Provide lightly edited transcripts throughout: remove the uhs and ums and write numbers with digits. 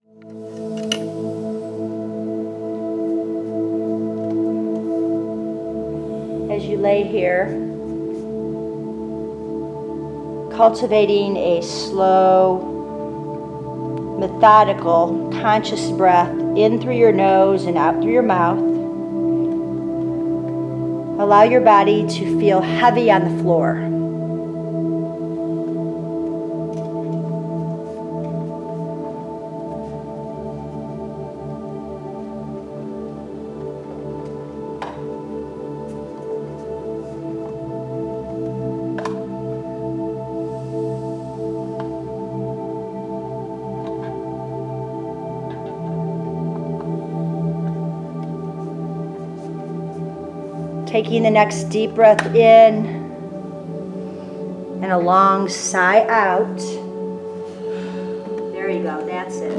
As you lay here, cultivating a slow, methodical, conscious breath in through your nose and out through your mouth. Allow your body to feel heavy on the floor. Taking the next deep breath in and a long sigh out. There you go, that's it.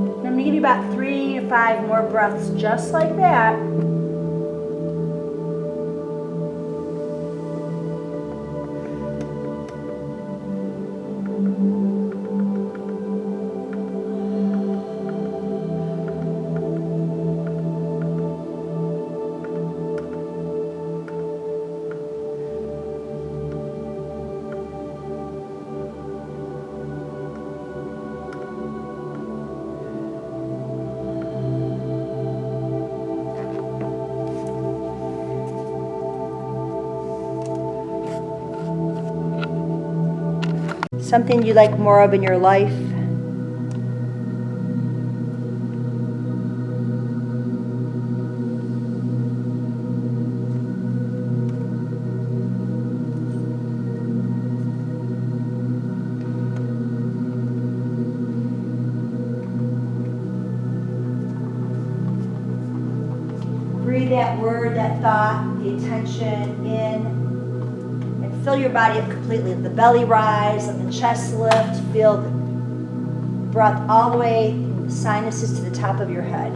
I'm going to give you about 3 to 5 more breaths just like that. Something you like more of in your life? Breathe that word, that thought, the attention in. Fill your body up completely. Let the belly rise, let the chest lift. Feel the breath all the way from the sinuses to the top of your head.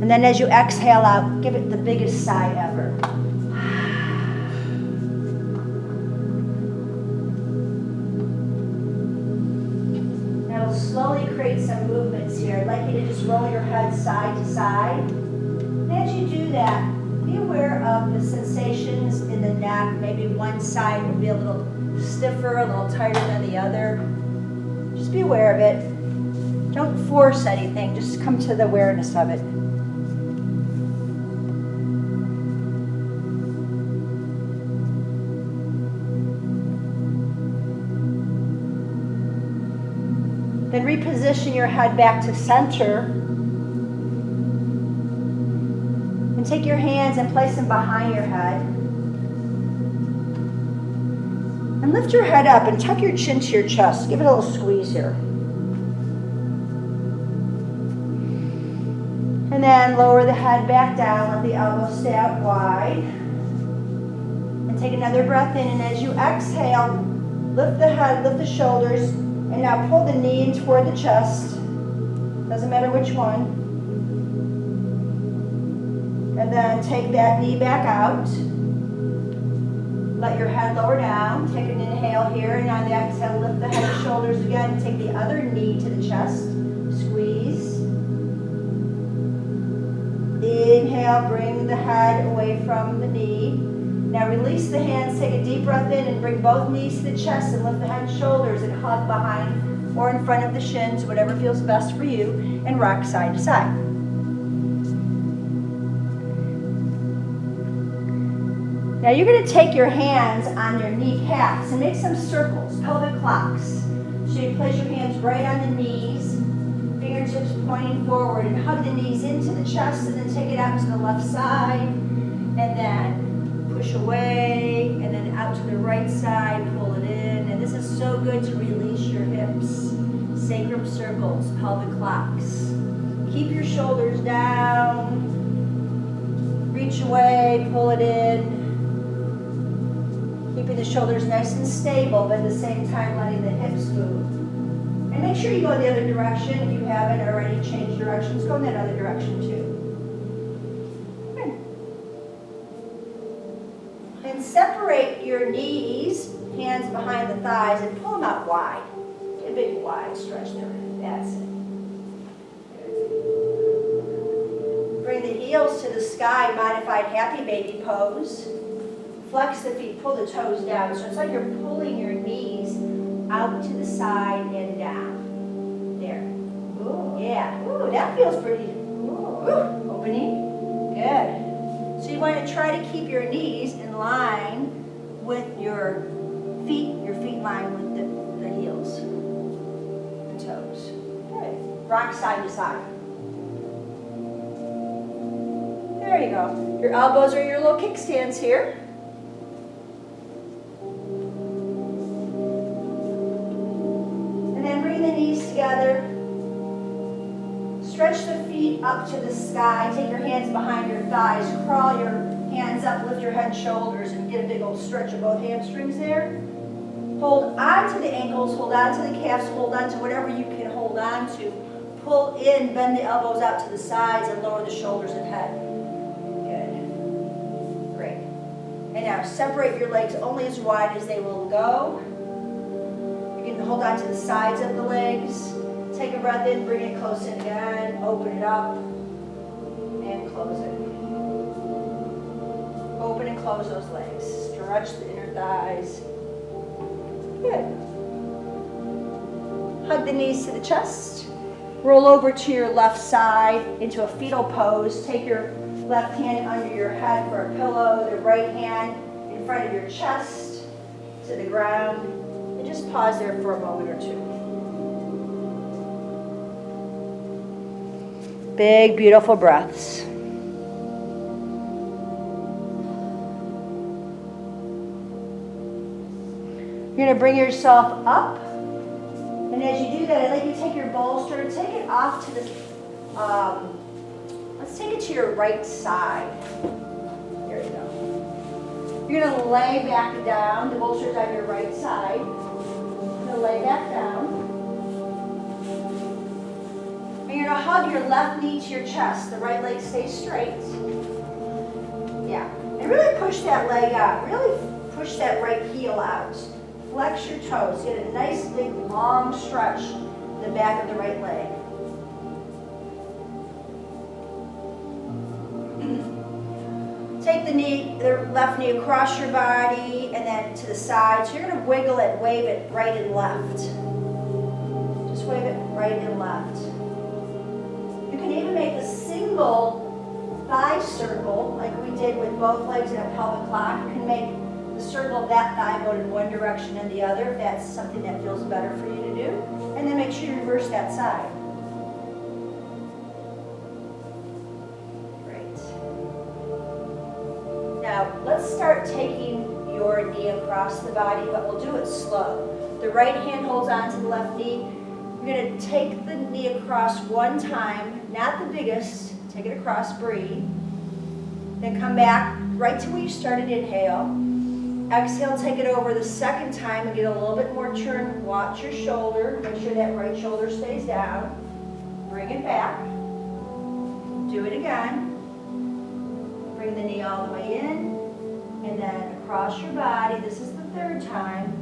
And then as you exhale out, give it the biggest sigh ever. Now we'll slowly create some movements here. I'd like you to just roll your head side to side. And as you do that, be aware of the sensations in the neck. Maybe one side will be a little stiffer, a little tighter than the other. Just be aware of it. Don't force anything. Just come to the awareness of it. Then reposition your head back to center. And take your hands and place them behind your head. And lift your head up and tuck your chin to your chest. Give it a little squeeze here. And then lower the head back down. Let the elbows stay out wide. And take another breath in. And as you exhale, lift the head, lift the shoulders. And now pull the knee in toward the chest. Doesn't matter which one. And then take that knee back out. Let your head lower down. Take an inhale here, and on the exhale, lift the head and shoulders again. Take the other knee to the chest. Squeeze. Inhale, bring the head away from the knee. Now release the hands, take a deep breath in, and bring both knees to the chest, and lift the head and shoulders, and hug behind or in front of the shins, whatever feels best for you, and rock side to side. Now you're going to take your hands on your kneecaps and make some circles, pelvic clocks. So you place your hands right on the knees, fingertips pointing forward, and hug the knees into the chest, and then take it out to the left side, and then push away, and then out to the right side, pull it in. And this is so good to release your hips. Sacrum circles, pelvic clocks. Keep your shoulders down. Reach away, pull it in. Keeping the shoulders nice and stable, but at the same time letting the hips move. And make sure you go the other direction. If you haven't already changed directions, go in that other direction too. Good. And separate your knees, hands behind the thighs, and pull them out wide. Get a big wide stretch there. That's it. Bring the heels to the sky, modified happy baby pose. Flex the feet, pull the toes down. So it's like you're pulling your knees out to the side and down. There. Ooh, yeah. Ooh, that feels pretty. Ooh, opening. Good. So you want to try to keep your knees in line with your feet line with the heels, the toes. Good. Rock side to side. There you go. Your elbows are your little kickstands here. And then bring the knees together. Stretch the feet up to the sky. Take your hands behind your thighs. Crawl your hands up, lift your head and shoulders, and get a big old stretch of both hamstrings there. Hold on to the ankles, hold on to the calves, hold on to whatever you can hold on to. Pull in, bend the elbows out to the sides, and lower the shoulders and head. And now separate your legs only as wide as they will go. You can hold on to the sides of the legs. Take a breath in, bring it close in again, open it up, and close it. Open and close those legs. Stretch the inner thighs. Good. Hug the knees to the chest. Roll over to your left side into a fetal pose. Take your left hand under your head for a pillow, the right hand in front of your chest to the ground, and just pause there for a moment or two. Big, beautiful breaths. You're going to bring yourself up, and as you do that, I'd like you to take your bolster and take it off to the let's take it to your right side. There you go. You're going to lay back down. The bolster's on your right side. You're going to lay back down. And you're going to hug your left knee to your chest. The right leg stays straight. Yeah. And really push that leg out. Really push that right heel out. Flex your toes. Get a nice big long stretch in the back of the right leg. Take the left knee across your body and then to the side. So you're going to wiggle it, wave it right and left. Just wave it right and left. You can even make a single thigh circle like we did with both legs in a pelvic clock. You can make the circle of that thigh go in one direction and the other if that's something that feels better for you to do. And then make sure you reverse that side. Now, let's start taking your knee across the body, but we'll do it slow. The right hand holds on to the left knee. You're going to take the knee across one time, not the biggest. Take it across, breathe. Then come back right to where you started, inhale. Exhale, take it over the second time and get a little bit more turn. Watch your shoulder. Make sure that right shoulder stays down. Bring it back. Do it again. Bring the knee all the way in, and then across your body. This is the third time.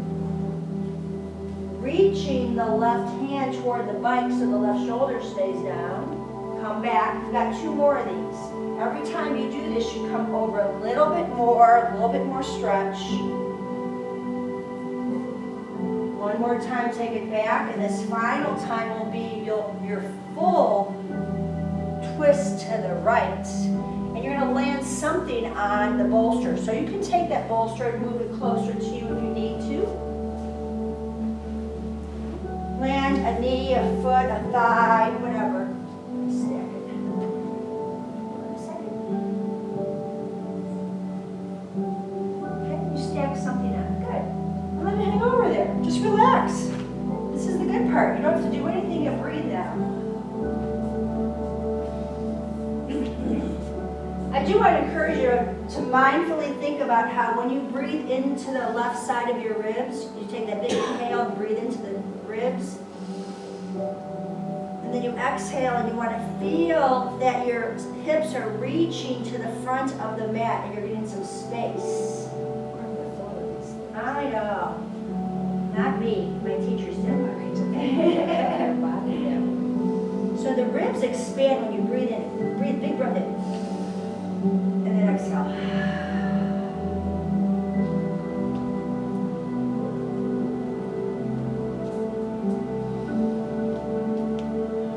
Reaching the left hand toward the bike so the left shoulder stays down. Come back. We've got two more of these. Every time you do this, you come over a little bit more stretch. One more time, take it back, and this final time will be your full twist to the right. And you're going to land something on the bolster. So you can take that bolster and move it closer to you if you need to. Land a knee, a foot, a thigh, whatever. Stack it. Okay, you stack something on. Good. And let it hang over there. Just relax. This is the good part. You don't have to do anything and breathe now. I do want to encourage you to mindfully think about how when you breathe into the left side of your ribs, you take that big inhale and breathe into the ribs. And then you exhale and you want to feel that your hips are reaching to the front of the mat and you're getting some space. I know. Not me. My teachers did. So the ribs expand when you breathe in. Breathe, big breath in. And then exhale.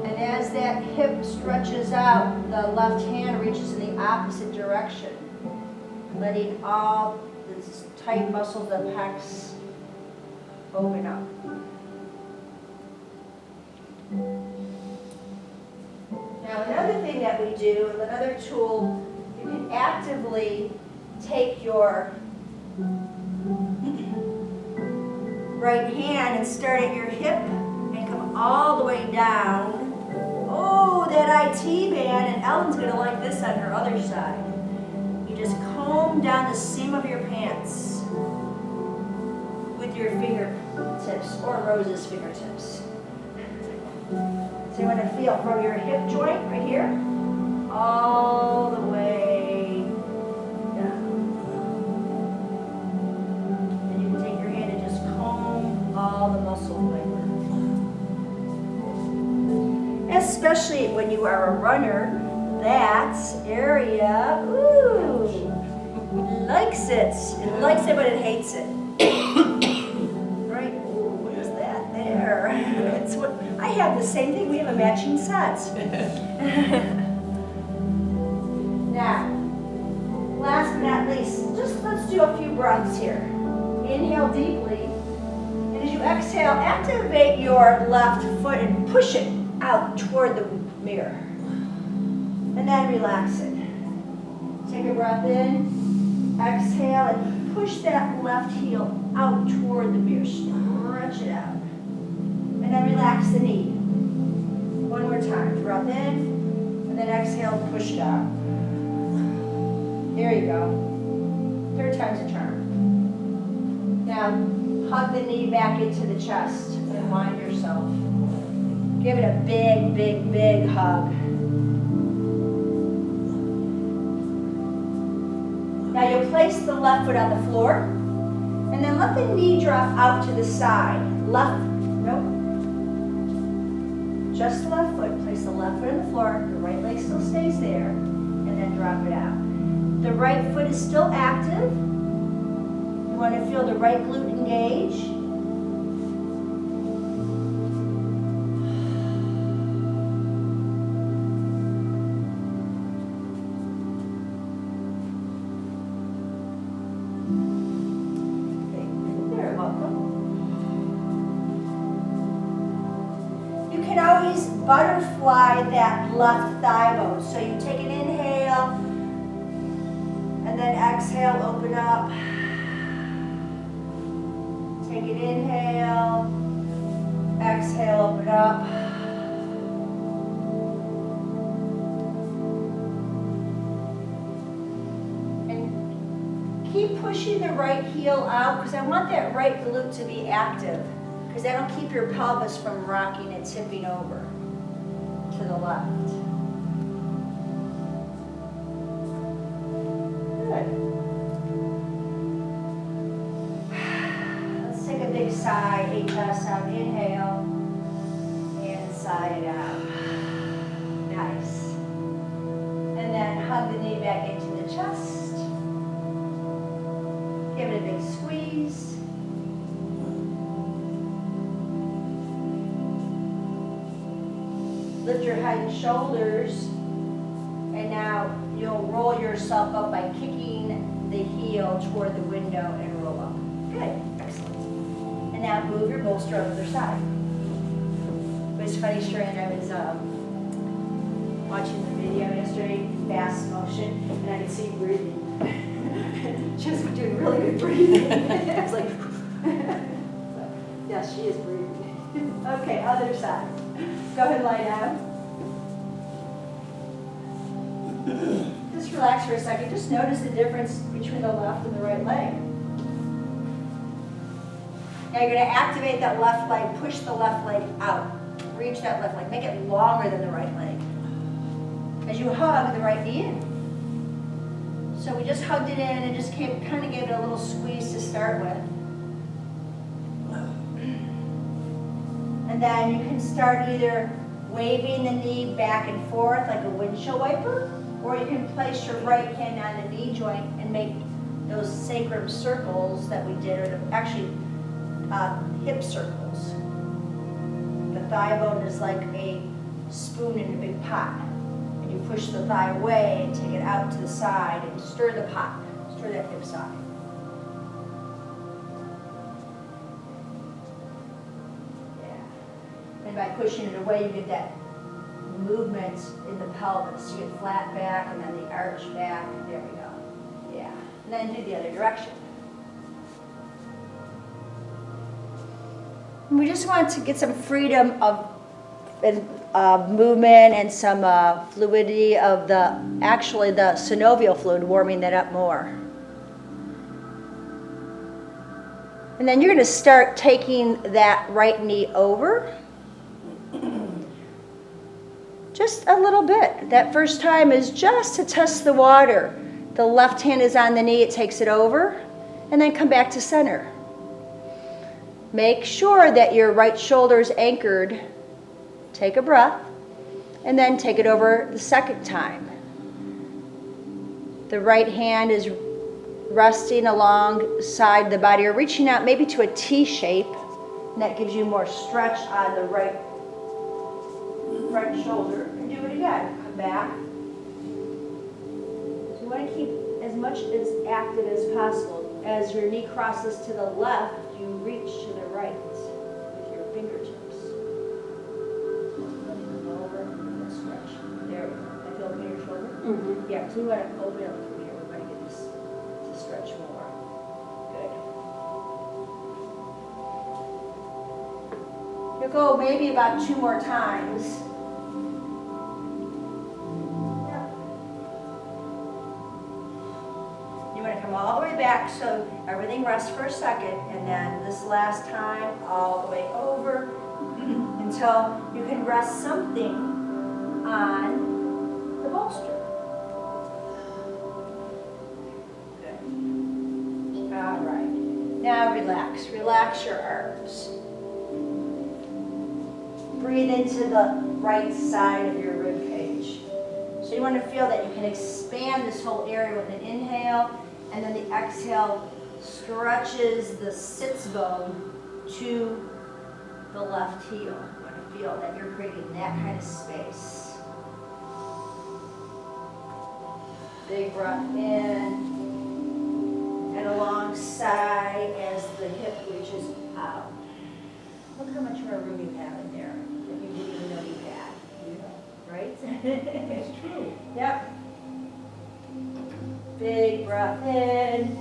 And as that hip stretches out, the left hand reaches in the opposite direction, letting all the tight muscles of the pecs open up. Now another thing that we do, another tool, you can actively take your right hand and start at your hip and come all the way down. Oh, that IT band, and Ellen's gonna like this on her other side. You just comb down the seam of your pants with your fingertips, or Rose's fingertips. So you want to feel from your hip joint right here, all the way down. And you can take your hand and just comb all the muscle fiber. Especially when you are a runner, that area, ooh, likes it. It likes it, but it hates it. Right? Ooh, what is that there? It's what I have the same thing. We have a matching set. Now, last but not least, just let's do a few breaths here. Inhale deeply, and as you exhale, activate your left foot and push it out toward the mirror. And then relax it. Take a breath in, exhale, and push that left heel out toward the mirror. Stretch it out. And then relax the knee. One more time. Breath in, and then exhale, push it out. There you go. Third time's a charm. Now, hug the knee back into the chest and wind yourself. Give it a big, big, big hug. Now you'll place the left foot on the floor, and then let the knee drop out to the side. Left, nope. Just the left foot. Place the left foot on the floor, the right leg still stays there, and then drop it out. The right foot is still active. You want to feel the right glute engage. Butterfly that left thigh bone. So you take an inhale, and then exhale, open up. Take an inhale, exhale, open up. And keep pushing the right heel out, because I want that right glute to be active, because that'll keep your pelvis from rocking and tipping over to the left. Good. Let's take a big sigh, HS out, inhale, and sigh it out. Nice. And then hug the knee back into the chest. Give it a big squeeze. Lift your head and shoulders, and now you'll roll yourself up by kicking the heel toward the window and roll up. Good, excellent. And now move your bolster on the other side. It was funny, Sharon, I was watching the video yesterday, fast motion, and I could see you breathing. She was doing really good breathing. I was like, yes, she is breathing. Okay, other side. Go ahead and lie down. Just relax for a second. Just notice the difference between the left and the right leg. Now you're going to activate that left leg. Push the left leg out. reach that left leg. Make it longer than the right leg. As you hug the right knee in. So we just hugged it in and just kind of gave it a little squeeze to start with. And then you can start either waving the knee back and forth like a windshield wiper, or you can place your right hand on the knee joint and make those sacrum circles that we did, or actually hip circles. The thigh bone is like a spoon in a big pot. And you push the thigh away and take it out to the side and stir the pot, stir that hip side. Yeah. And by pushing it away, you get that movement in the pelvis. You get flat back and then the arch back. There we go. Yeah. And then do the other direction. And we just want to get some freedom of movement and some fluidity of the synovial fluid, warming that up more. And then you're going to start taking that right knee over. Just a little bit. That first time is just to test the water. The left hand is on the knee, it takes it over, and then come back to center. Make sure that your right shoulder is anchored. Take a breath, and then take it over the second time. The right hand is resting alongside the body, or reaching out maybe to a T shape, and that gives you more stretch on the right shoulder. And do it again. Come back. So you want to keep as much as active as possible. As your knee crosses to the left, you reach to the right with your fingertips. Mm-hmm. Yeah, so we want to open up from here. We want to get this to stretch more. Good. You'll go maybe about 2 more times. Yeah. You want to come all the way back so everything rests for a second, and then this last time all the way over until you can rest something on the bolster. All right. Now relax. Relax your arms. Breathe into the right side of your rib cage. So you want to feel that you can expand this whole area with an inhale, and then the exhale stretches the sits bone to the left heel. You want to feel that you're creating that kind of space. Big breath in. And alongside as the hip reaches out. Look how much more room you have in there that you didn't even know you had. Yeah. Right? That's true. Yep. Big breath in.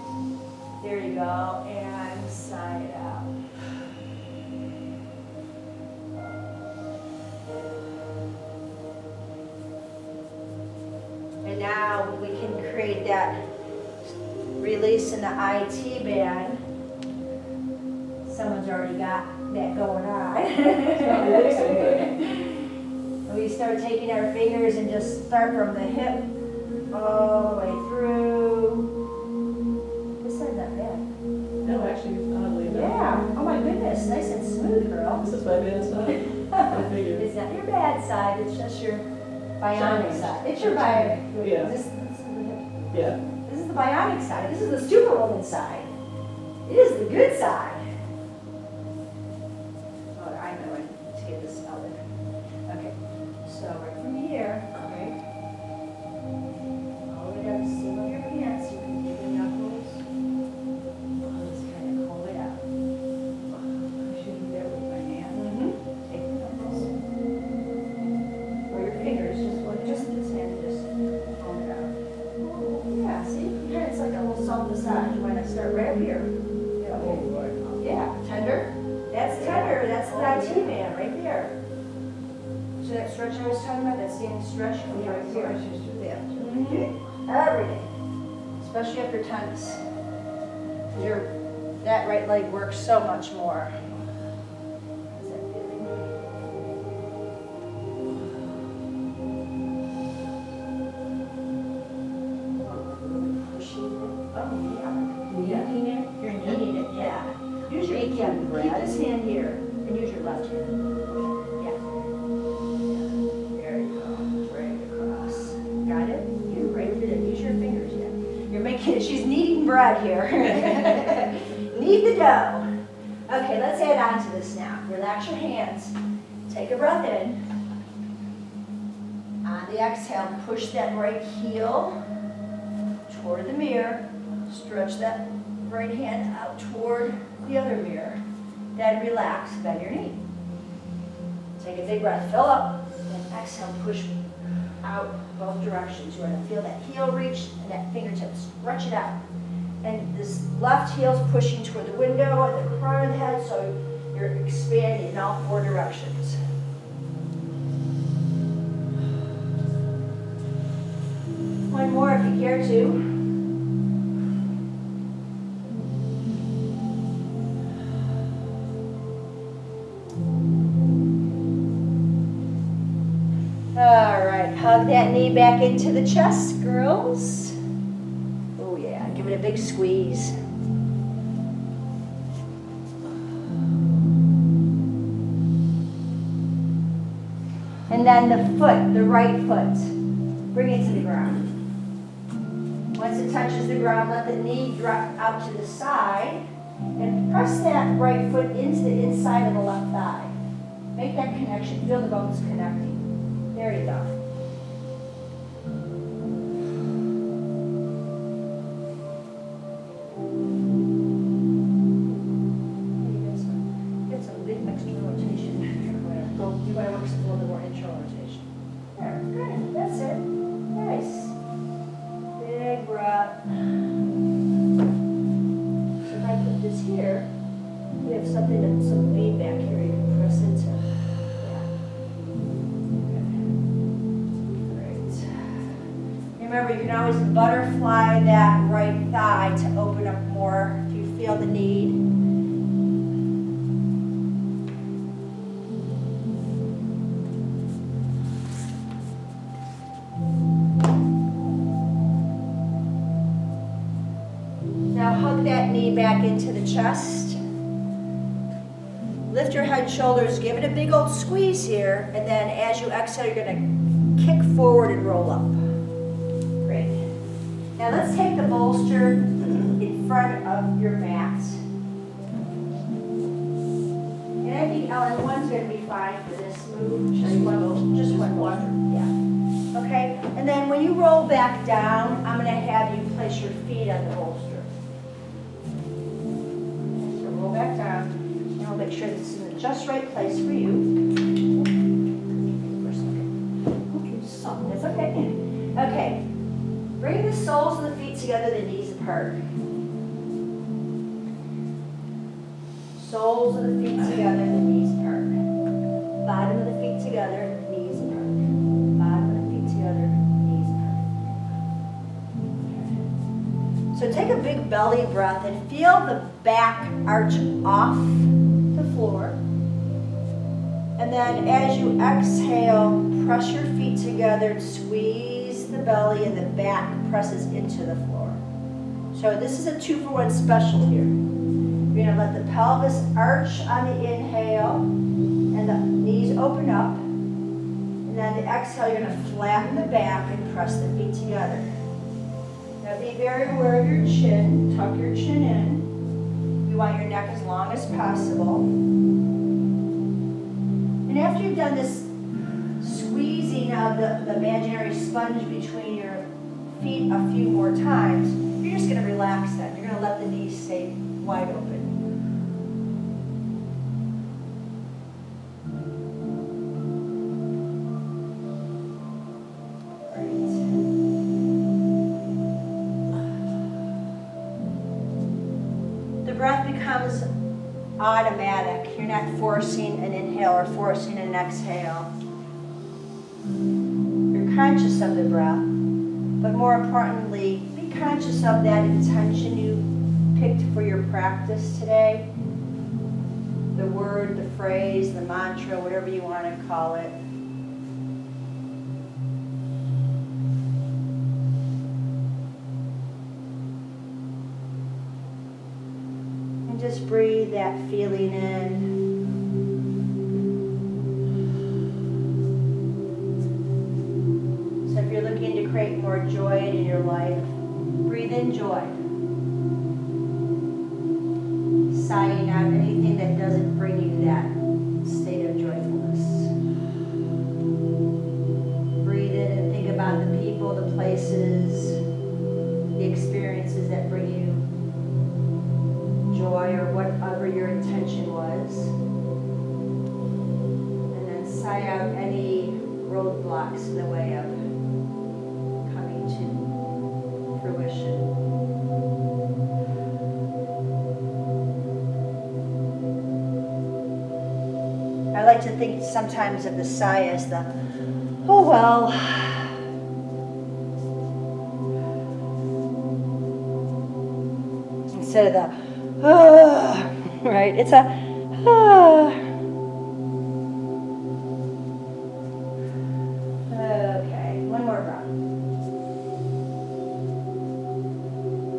There you go. And sigh it out. And now we can create that release in the IT band. Someone's already got that going on. We start taking our fingers and just start from the hip all the way through. This side's not bad. No, actually, it's oddly enough. Yeah. Oh my goodness, nice and smooth, girl. This is my bad side. I figured. It's not your bad side, it's just your bionic Shiny. side. It's your bionic. Yeah. This is the hip. Yeah. This is the bionic side. This is the superwoman side. It is the good side. Oh, I know. I need to get this out there. Okay. So right from here, right? All the way down to the seam of your pants. You can keep your knuckles. Just kind of comb it out. I should do that with my hand. Take the knuckles. Or your fingers. Just this hand. Just comb it out. Yeah, see? Yeah, it's like a little soft massage. You want to start right up here. Yeah, Oh, okay. boy. Yeah, tender. That's tender. That's the IT band right there. So that stretch I was talking about, that standing stretch comes right So I here. should do that. Every day. Especially after tennis. That right leg works so much more. How's that feeling? Yeah. There you go. Drag it across. Got it? You're right with it. Use your fingers. Yeah. You're making it. She's kneading bread here. Knead the dough. Okay, let's add on to this now. Relax your hands. Take a breath in. On the exhale, push that right heel toward the mirror. Stretch that right hand out toward the other mirror. Then relax, bend your knee. Take a big breath, fill up, and exhale, push out both directions. You want to feel that heel reach and that fingertip, stretch it out. And this left heel is pushing toward the window at the front of the head, so you're expanding in all four directions. One more if you care to. All right, hug that knee back into the chest, girls. Oh yeah, give it a big squeeze. And then the foot, the right foot, bring it to the ground. Once it touches the ground, let the knee drop out to the side and press that right foot into the inside of the left thigh. Make that connection, feel the bones connecting. There you go. Get some big extra rotation. You want to work some a little bit more internal rotation. There, good. That's it. Nice. Big breath. So if I put this here, we have something, some feedback here you can press into. Remember, you can always butterfly that right thigh to open up more if you feel the need. Now hug that knee back into the chest. Lift your head and shoulders, give it a big old squeeze here, and then as you exhale, you're going to kick forward and roll up. Now let's take the bolster in front of your mat. And I think, Ellen, one's going to be fine for this move. Just one bolster. Yeah. Okay? And then when you roll back down, I'm going to have you place your feet on the bolster. So roll back down, and we'll make sure this is in the just right place for you. For a second. Okay, that's okay. Okay. Bring the soles of the feet together, the knees apart. Soles of the feet together, the knees apart. Bottom of the feet together, knees apart. Bottom of the feet together, knees apart. Okay. So take a big belly breath and feel the back arch off the floor. And then as you exhale, press your feet together and squeeze the belly, and the back presses into the floor. So this is a 2-for-1 special here. You're going to let the pelvis arch on the inhale and the knees open up. And then the exhale, you're going to flatten the back and press the feet together. Now be very aware of your chin. Tuck your chin in. You want your neck as long as possible. And after you've done this squeezing of the imaginary sponge between your feet a few more times, you're just going to relax them. You're going to let the knees stay wide open. Great. The breath becomes automatic. You're not forcing an inhale or forcing an exhale. You're conscious of the breath, but more importantly, be conscious of that intention you picked for your practice today. The word, the phrase, the mantra, whatever you want to call it. And just breathe that feeling in. joy in your life. Breathe in joy. Sighing out anything that doesn't bring you that state of joyfulness. Breathe in and think about the people, the places, the experiences that bring you joy or whatever your intention was. And then sigh out any roadblocks in the way of coming to fruition. I like to think sometimes of the sigh as the, oh well. Instead of the, right? It's a, Okay, one more breath.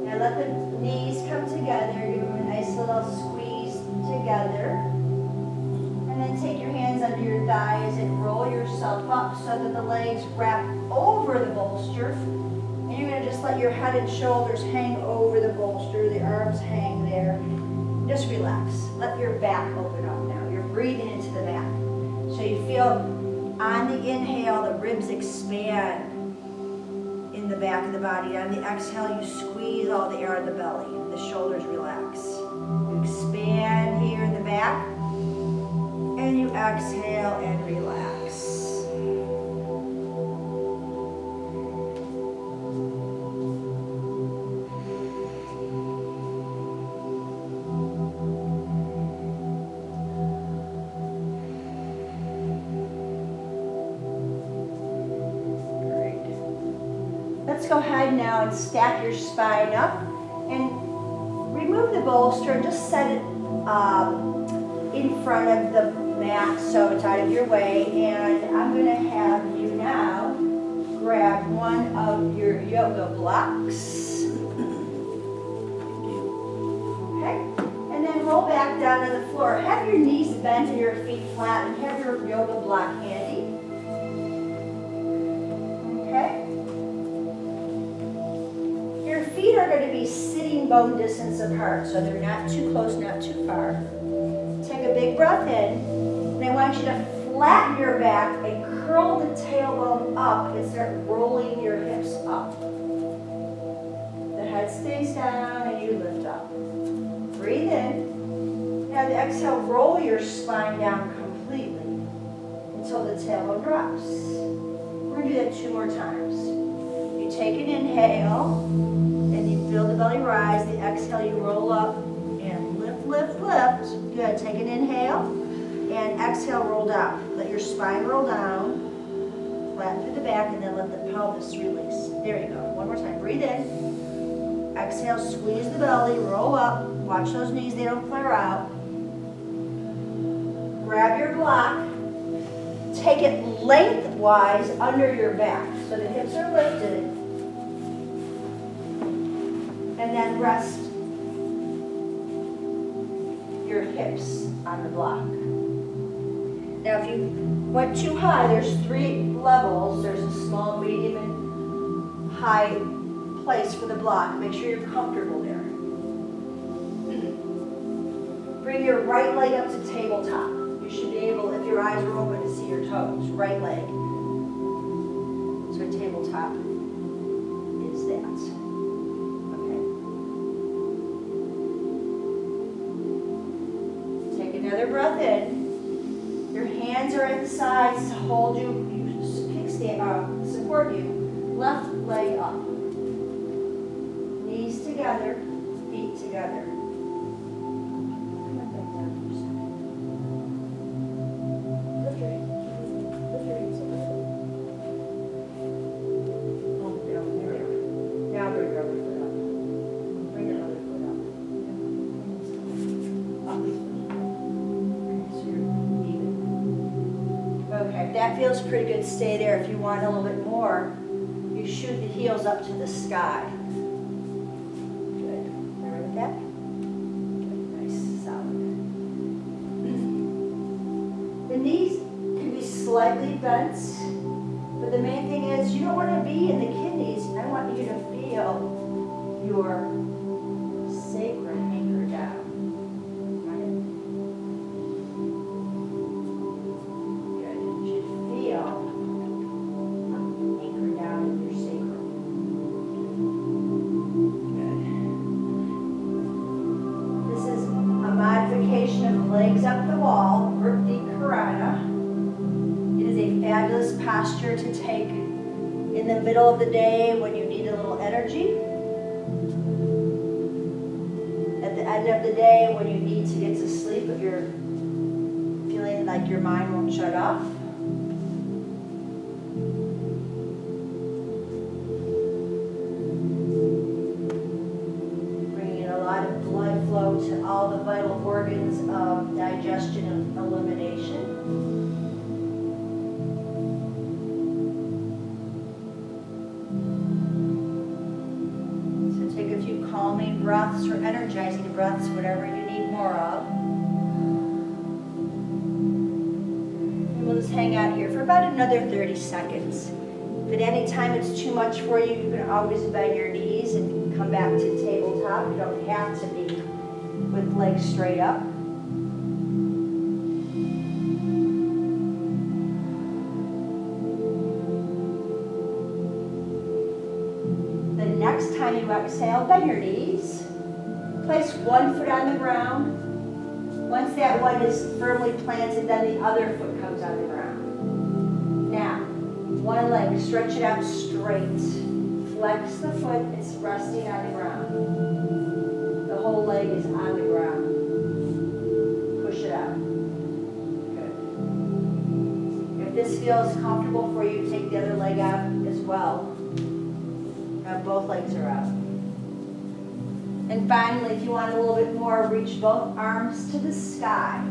Now let the knees come together. Give them a nice little squeeze together. And then take your hands under your thighs and roll yourself up so that the legs wrap over the bolster. And you're going to just let your head and shoulders hang over the bolster, the arms hang there. Just relax. Let your back open up now. You're breathing into the back. So you feel on the inhale, the ribs expand in the back of the body. On the exhale, you squeeze all the air in the belly. The shoulders relax. You expand here in the back. And you exhale and relax. Let's go ahead now and stack your spine up and remove the bolster and just set it in front of the mat so it's out of your way. And I'm going to have you now grab one of your yoga blocks. Okay? And then roll back down to the floor. Have your knees bent and your feet flat and have your yoga block handy. Okay? Feet are going to be sitting bone distance apart, so they're not too close, not too far. Take a big breath in, and I want you to flatten your back and curl the tailbone up and start rolling your hips up. The head stays down and you lift up. Breathe in. Now the exhale, roll your spine down completely until the tailbone drops. We're going to do that 2 more times. You take an inhale. And you feel the belly rise. The exhale, you roll up and lift, lift, lift. Good. Take an inhale and exhale, roll down. Let your spine roll down. Flatten through the back and then let the pelvis release. There you go. One more time. Breathe in. Exhale, squeeze the belly, roll up. Watch those knees, they don't flare out. Grab your block. Take it lengthwise under your back. So the hips are lifted. And then rest your hips on the block. Now if you went too high, there's 3 levels. There's a small, medium, and high place for the block. Make sure you're comfortable there. Bring your right leg up to tabletop. You should be able, if your eyes are open, to see your toes. Right leg. So tabletop is that. Another breath in. Your hands are at the sides to hold you, kickstand, support you. Left leg up. Knees together, feet together. Come on back down for a second. Lift your hands up. Oh, down, there we go. Now bring your other foot up. Bring your other foot up. Okay, if that feels pretty good, stay there. If you want a little bit more, you shoot the heels up to the sky. Good. Remember with that? Good. Nice, solid. The knees can be slightly bent, But the main thing is you don't want to be in the kidneys. I want you to feel your sacrum anchor down. Good. You should feel anchor down in your sacrum. Good. This is a modification of legs up the wall, Vriti Karana. It is a fabulous posture to take in the middle of the day when you need a little energy. At the end of the day when you need to get to sleep but you're feeling like your mind won't shut off. Bringing a lot of blood flow to all the vital organs of digestion and elimination. Calming breaths or energizing breaths, whatever you need more of. And we'll just hang out here for about another 30 seconds. If at any time it's too much for you, you can always bend your knees and come back to tabletop. You don't have to be with legs straight up. Next time you exhale, bend your knees. Place one foot on the ground. Once that one is firmly planted, then the other foot comes on the ground. Now, one leg, stretch it out straight. Flex the foot, it's resting on the ground. The whole leg is on the ground. Push it out. Good. If this feels comfortable for you, take the other leg out as well. Both legs are out. And finally, if you want a little bit more, reach both arms to the sky.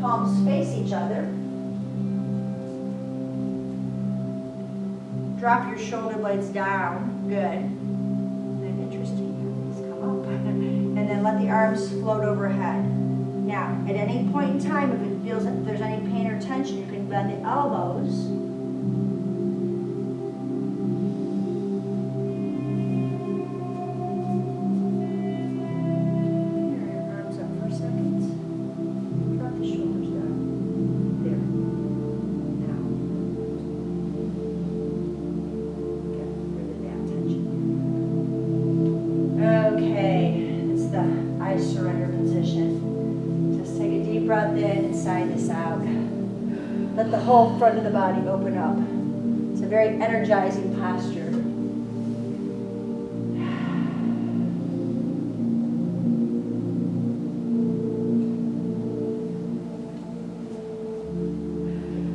Palms face each other. Drop your shoulder blades down. Good. And interesting, these come up. And then let the arms float overhead. Now, at any point in time, if it feels like there's any pain or tension, you can bend the elbows. Let the whole front of the body open up. It's a very energizing posture.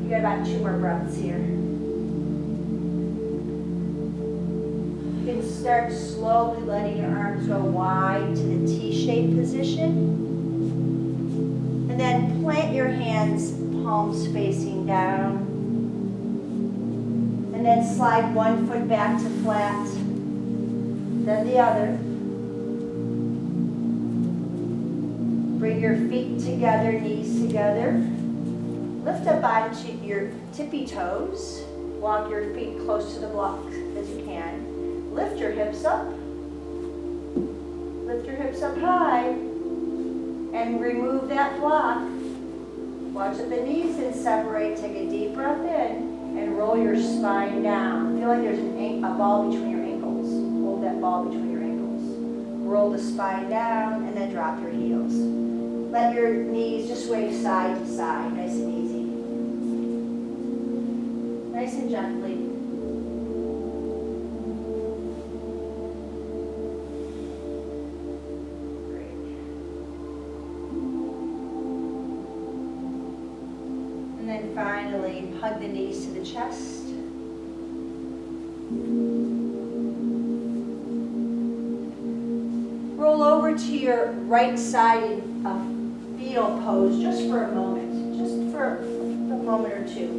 You got about 2 more breaths here. You can start slowly letting your arms go wide to the T-shaped position. And then plant your hands, palms facing down. And then slide one foot back to flat, then the other. Bring your feet together, knees together. Lift up onto your tippy toes. Walk your feet close to the block as you can. Lift your hips up. Lift your hips up high. And remove that block. Watch that the knees then separate. Take a deep breath in and roll your spine down. Feel like there's a ball between your ankles. Hold that ball between your ankles. Roll the spine down and then drop your heels. Let your knees just sway side to side, nice and easy. Nice and gently. And finally, hug the knees to the chest. Roll over to your right side in a fetal pose just for a moment, just for a moment or two.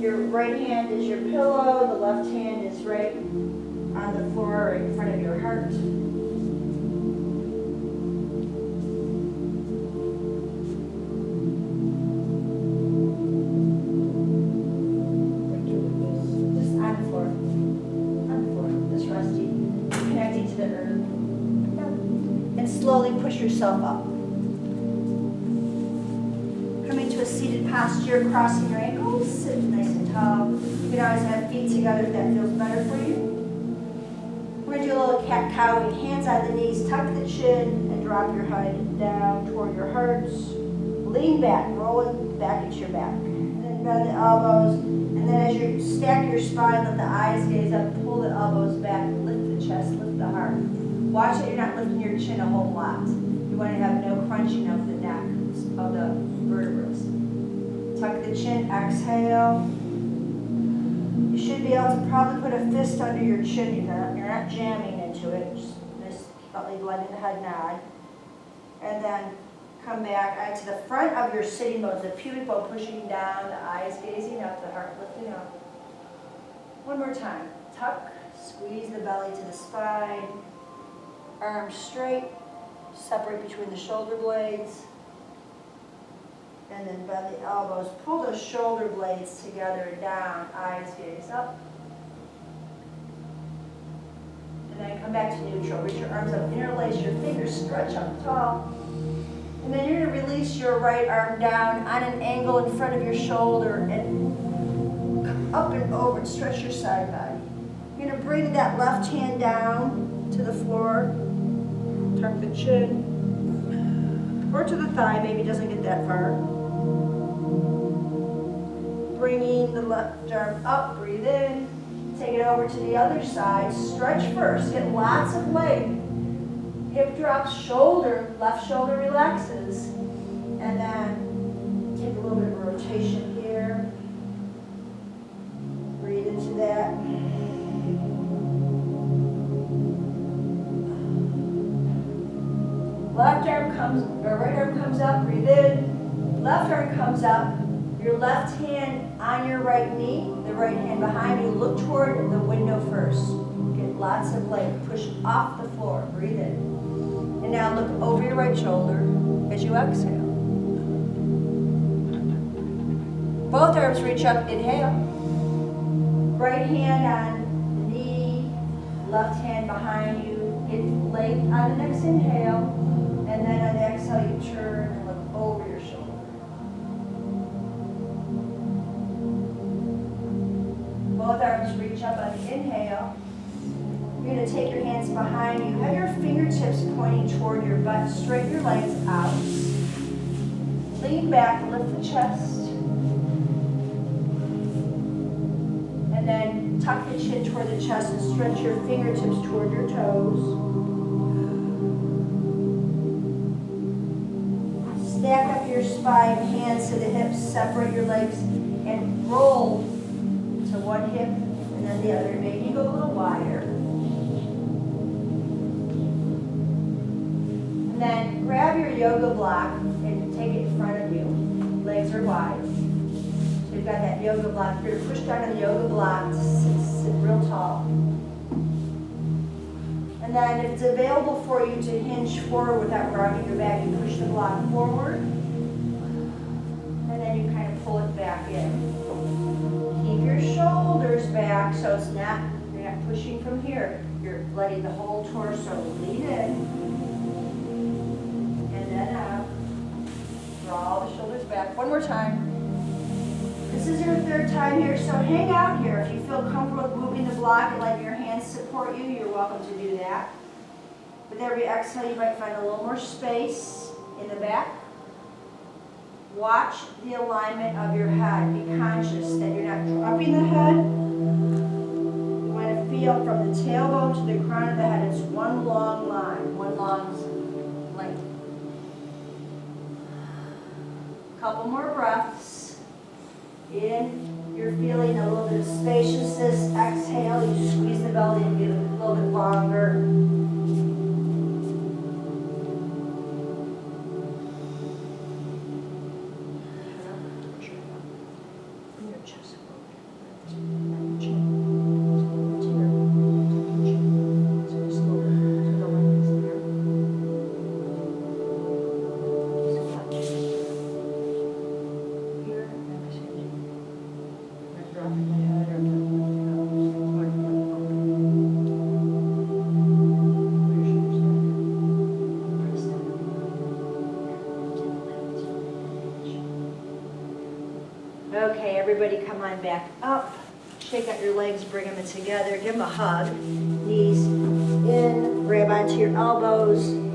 Your right hand is your pillow, the left hand is right on the floor in front of your heart. yourself up. Come into a seated posture, crossing your ankles, sit nice and tall. You can always have feet together if that feels better for you. We're going to do a little cat-cow, hands on the knees, tuck the chin, and drop your head down toward your heart. Lean back, roll it back into your back. And then bend the elbows, and then as you stack your spine, let the eyes gaze up, pull the elbows back, lift the chest, lift the heart. Watch that you're not lifting your chin a whole lot. You want to have no crunching of the neck, of the vertebrae. Tuck the chin, exhale. You should be able to probably put a fist under your chin. You're not jamming into it. Just slightly letting the head nod. And then come back to the front of your sitting bones, the pubic bone pushing down, the eyes gazing up, the heart lifting up. One more time. Tuck, squeeze the belly to the spine. Arms straight, separate between the shoulder blades. And then bend the elbows. Pull those shoulder blades together and down. Eyes gaze up. And then come back to neutral. Reach your arms up, interlace your fingers, stretch up tall. And then you're going to release your right arm down on an angle in front of your shoulder and come up and over and stretch your side body. You're going to bring that left hand down to the floor. Tuck the chin. Or to the thigh, maybe it doesn't get that far. Bringing the left arm up, breathe in. Take it over to the other side. Stretch first. Get lots of leg. Hip drops, shoulder, left shoulder relaxes. And then take a little bit of a rotation here. Breathe into that. Left arm comes, or right arm comes up, breathe in. Left arm comes up. Your left hand on your right knee, the right hand behind you. Look toward the window first. Get lots of leg. Push off the floor. Breathe in. And now look over your right shoulder as you exhale. Both arms reach up. Inhale. Right hand on the knee, left hand behind you. Get length on the next inhale. And then on the exhale, you turn and look over your shoulder. Both arms reach up on the inhale. You're going to take your hands behind you. Have your fingertips pointing toward your butt. Straighten your legs out. Lean back, lift the chest. And then tuck the chin toward the chest and stretch your fingertips toward your toes. Stack up your spine, hands to the hips, separate your legs, and roll to one hip and then the other. Maybe go a little wider. And then grab your yoga block and take it in front of you. Legs are wide. So you've got that yoga block. You're going to push down on the yoga block to sit real tall. And then if it's available for you to hinge forward without grounding your back, you push the block forward. And then you kind of pull it back in. Keep your shoulders back so it's not, you're not pushing from here. You're letting the whole torso lean in. And then out. Draw the shoulders back. One more time. This is your third time here, so hang out here. If you feel comfortable with moving the block and letting your hands support you, you're welcome to do that. With every exhale, you might find a little more space in the back. Watch the alignment of your head. Be conscious that you're not dropping the head. You want to feel from the tailbone to the crown of the head. It's one long line, one long length. Couple more breaths. In, you're feeling a little bit of spaciousness. Exhale, you squeeze the belly and get a little bit longer. Bring your chest forward. Your chin. To your chin. So just go to the length there. Here and exhale. Dropping the head or Okay, everybody come on back up. Shake out your legs, bring them together, give them a hug. Knees in, grab onto your elbows.